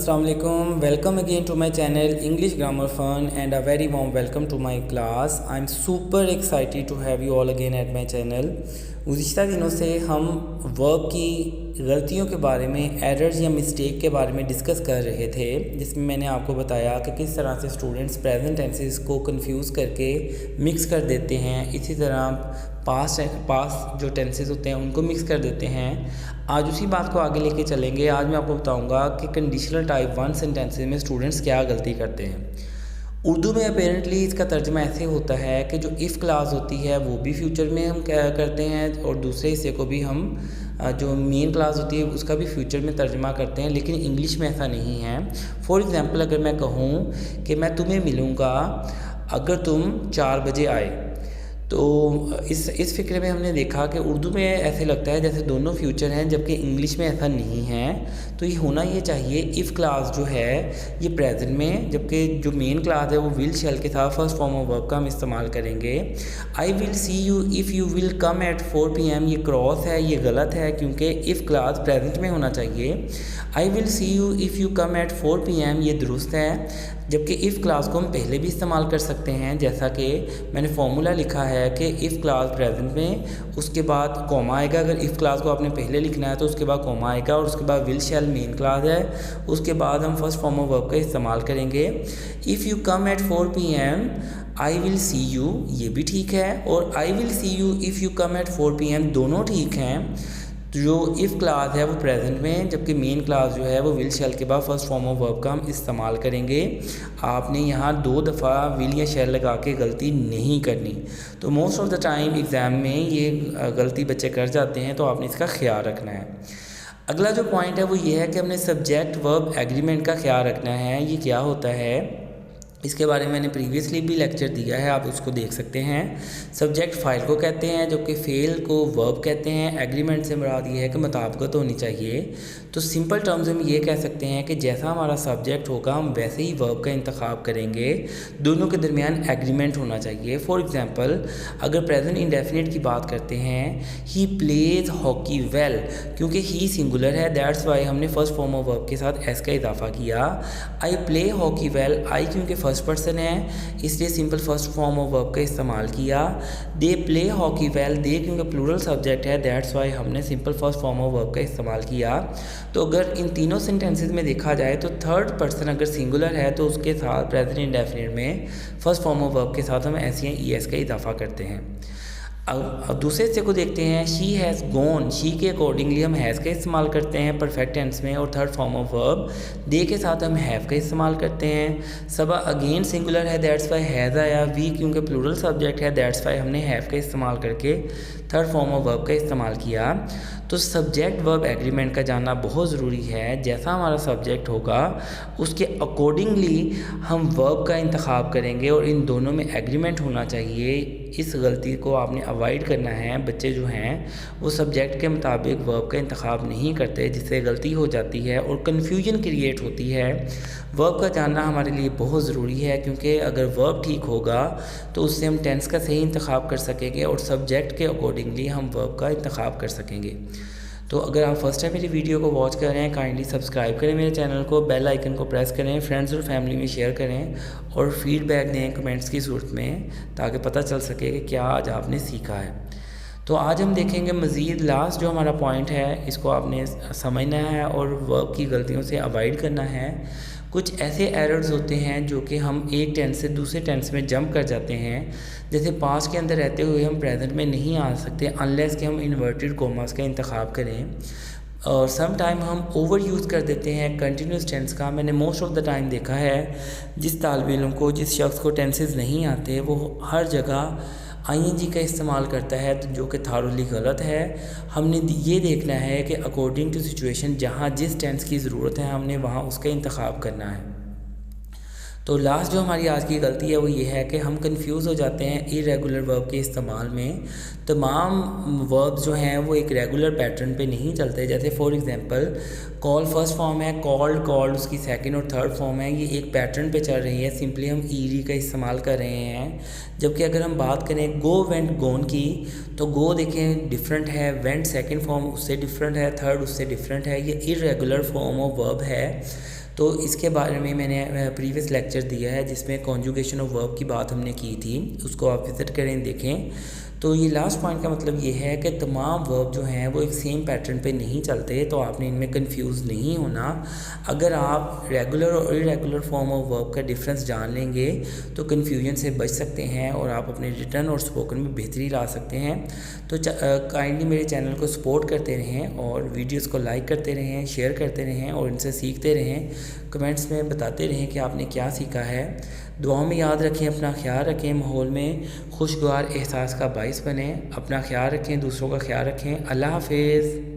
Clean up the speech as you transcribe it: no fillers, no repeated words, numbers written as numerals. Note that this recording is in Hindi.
Assalamualaikum. Welcome again to my channel English Grammar Fun and a very warm welcome to my class. I'm super excited to have you all again at my channel. गुज़िश्ता दिनों से हम वर्ब की गलतियों के बारे में, एरर्स या मिस्टेक के बारे में डिस्कस कर रहे थे, जिसमें मैंने आपको बताया कि किस तरह से स्टूडेंट्स प्रेजेंट टेंसेस को कंफ्यूज करके मिक्स कर देते हैं। इसी तरह पास्ट जो टेंसेस होते हैं उनको मिक्स कर देते हैं। आज उसी बात को आगे लेके चलेंगे। आज मैं आपको बताऊंगा कि कंडीशनल टाइप 1 सेंटेंसेस में स्टूडेंट्स क्या गलती करते हैं। उर्दू में अपेरेंटली इसका तर्जुमा ऐसे होता है कि जो इफ़ क्लास होती है वो भी फ्यूचर में हम क्या करते हैं, और दूसरे हिस्से को भी हम जो मेन क्लास होती है उसका भी फ्यूचर में तर्जुमा करते हैं, लेकिन इंग्लिश में ऐसा नहीं है। फॉर एग्ज़ाम्पल, अगर मैं कहूँ कि मैं तुम्हें मिलूँगा अगर तुम 4 बजे आए, तो इस फ़िक्र में हमने देखा कि उर्दू में ऐसे लगता है जैसे दोनों फ्यूचर हैं, जबकि इंग्लिश में ऐसा नहीं है। तो ये होना ये चाहिए इफ़ क्लास जो है ये प्रेजेंट में, जबकि जो मेन क्लास है वो विल शैल के साथ फर्स्ट फॉर्म ऑफ वर्ब का हम इस्तेमाल करेंगे। I will see you if you will come at 4 PM, ये क्रॉस है, ये गलत है, क्योंकि इफ़ क्लास प्रेजेंट में होना चाहिए। I will see you if you come at 4 PM, ये दुरुस्त है, जबकि इफ़ क्लास को हम पहले भी इस्तेमाल कर सकते हैं, जैसा कि मैंने फार्मूला लिखा है कि इफ़ क्लास प्रेजेंट में, उसके बाद कॉमा आएगा। अगर इफ़ क्लास को आपने पहले लिखना है तो उसके बाद कॉमा आएगा, और उसके बाद विल शैल मेन क्लास है, उसके बाद हम फर्स्ट फॉर्म ऑफ वर्ब का इस्तेमाल करेंगे। If you come at 4 PM I will see you, ये भी ठीक है, और I will see you if you come at 4 PM दोनों ठीक हैं। जो इफ़ क्लास है वो प्रेजेंट में, जबकि मेन क्लास जो है वो विल शैल के बाद फर्स्ट फॉर्म ऑफ वर्ब का हम इस्तेमाल करेंगे। आपने यहाँ 2 दफ़ा विल या शैल लगा के गलती नहीं करनी। तो most of the time exam में ये गलती बच्चे कर जाते हैं, तो आपने इसका ख्याल रखना है। अगला जो पॉइंट है वो ये है कि हमने सब्जेक्ट वर्ब एग्रीमेंट का ख्याल रखना है। ये क्या होता है, इसके बारे में मैंने प्रीवियसली भी लेक्चर दिया है, आप उसको देख सकते हैं। सब्जेक्ट फ़ाइल को कहते हैं, जबकि फ़ेल को वर्ब कहते हैं। एग्रीमेंट से मुराद ये है कि मुताबिकत होनी चाहिए। तो सिंपल टर्म्स में ये कह सकते हैं कि जैसा हमारा सब्जेक्ट होगा हम वैसे ही वर्ब का इंतखाब करेंगे। दोनों के दरमियान एग्रीमेंट होना चाहिए। फॉर एग्ज़ाम्पल, अगर प्रेजेंट इंडेफिनिट की बात करते हैं, ही प्लेज हॉकी वेल, क्योंकि ही सिंगुलर है, दैट्स वाई हमने फर्स्ट फॉर्म ऑफ वर्ब के साथ एस का इजाफा किया। आई प्ले हॉकी वेल, आई क्योंकि फर्स्ट पर्सन है इसलिए simple first form of verb का इस्तेमाल किया। दे प्ले हॉकी वेल, दे क्योंकि प्लूरल सब्जेक्ट है, दैट्स वाई हमने simple first form of verb का इस्तेमाल किया। तो अगर इन तीनों सेंटेंसेस में देखा जाए तो थर्ड पर्सन अगर सिंगुलर है तो उसके साथ प्रेजेंट इंडेफिनिट में फर्स्ट फॉर्म ऑफ वर्ब के साथ हम एस या ES का इजाफा करते हैं। अब दूसरे हिस्से को देखते हैं। शी हैज़ गॉन, शी के अकॉर्डिंगली हम हैज़ का इस्तेमाल करते हैं परफेक्ट टेंस में, और थर्ड फॉर्म ऑफ वर्ब दे के साथ हम हैव का इस्तेमाल करते हैं। सबा अगेन सिंगुलर है, दैट्स वाई हैज़ आया। वी क्योंकि प्लूरल सब्जेक्ट है, दैट्स वाई हमने हैव का इस्तेमाल करके थर्ड फॉर्म ऑफ वर्ब का इस्तेमाल किया। तो सब्जेक्ट वर्ब एग्रीमेंट का जानना बहुत ज़रूरी है। जैसा हमारा सब्जेक्ट होगा उसके अकॉर्डिंगली हम वर्ब का इंतखाब करेंगे, और इन दोनों में एग्रीमेंट होना चाहिए। इस गलती को आपने अवॉइड करना है। बच्चे जो हैं वो सब्जेक्ट के मुताबिक वर्ब का इंतखाब नहीं करते, जिससे गलती हो जाती है और कन्फ्यूजन क्रिएट होती है। वर्ब का जानना हमारे लिए बहुत ज़रूरी है, क्योंकि अगर वर्ब ठीक होगा तो उससे हम टेंस का सही इंतखाब कर सकेंगे, और सब्जेक्ट के अकॉर्डिंगली हम वर्ब का इंतखाब कर सकेंगे। तो अगर आप फर्स्ट टाइम मेरी वीडियो को वॉच कर रहे हैं, काइंडली सब्सक्राइब करें मेरे चैनल को, बेल आइकन को प्रेस करें, फ्रेंड्स और फैमिली में शेयर करें, और फीडबैक दें कमेंट्स की सूरत में, ताकि पता चल सके कि क्या आज आपने सीखा है। तो आज हम देखेंगे मज़ीद लास्ट जो हमारा पॉइंट है, इसको आपने समझना है और वर्ब की गलतियों से अवॉइड करना है। कुछ ऐसे एरर्स होते हैं जो कि हम एक टेंस से दूसरे टेंस में जंप कर जाते हैं। जैसे पास्ट के अंदर रहते हुए हम प्रेजेंट में नहीं आ सकते अनलेस कि हम इन्वर्टेड कॉमास का इंतखाब करें, और सम टाइम हम ओवर यूज़ कर देते हैं कंटिन्यूस टेंस का। मैंने मोस्ट ऑफ द टाइम देखा है जिस तालिब इल्म को, जिस शख्स को टेंसेस नहीं आते, वो हर जगह ING का इस्तेमाल करता है, तो जो कि थारोली गलत है। हमने ये देखना है कि अकॉर्डिंग टू सिचुएशन जहाँ जिस टेंस की ज़रूरत है हमने वहाँ उसका इंतखाब करना है। तो लास्ट जो हमारी आज की गलती है वो ये है कि हम कंफ्यूज हो जाते हैं इरेगुलर वर्ब के इस्तेमाल में। तमाम वर्ब्स जो हैं वो एक रेगुलर पैटर्न पे नहीं चलते। जैसे for example, call first form है, कॉल्ड कॉल्ड उसकी सेकंड और थर्ड फॉर्म है, ये एक पैटर्न पे चल रही है। सिंपली हम ईडी का इस्तेमाल कर रहे हैं। जबकि अगर हम बात करें गो वेंट गोन की, तो गो देखें डिफरेंट है, वेंट सेकेंड फॉर्म उससे डिफरेंट है, थर्ड उससे डिफरेंट है, ये इरेगुलर फॉर्म ऑफ वर्ब है। तो इसके बारे में मैंने प्रीवियस लेक्चर दिया है जिसमें कॉन्जुगेशन ऑफ वर्ब की बात हमने की थी, उसको आप विज़िट करें देखें। तो ये लास्ट पॉइंट का मतलब ये है कि तमाम वर्ब जो हैं वो एक सेम पैटर्न पे नहीं चलते, तो आपने इनमें कंफ्यूज नहीं होना। अगर आप रेगुलर और इरेगुलर फॉर्म ऑफ वर्ब का डिफरेंस जान लेंगे तो कन्फ्यूजन से बच सकते हैं और आप अपने रिटन और स्पोकन में बेहतरी ला सकते हैं। तो काइंडली मेरे चैनल को सपोर्ट करते रहें और वीडियोस को लाइक करते रहें, शेयर करते रहें और इनसे सीखते रहें। कमेंट्स में बताते रहें कि आपने क्या सीखा है। दुआओं में याद रखें, अपना ख्याल रखें, माहौल में खुशगवार एहसास का बाइस बनें। अपना ख्याल रखें, दूसरों का ख्याल रखें। अल्लाह हाफिज़।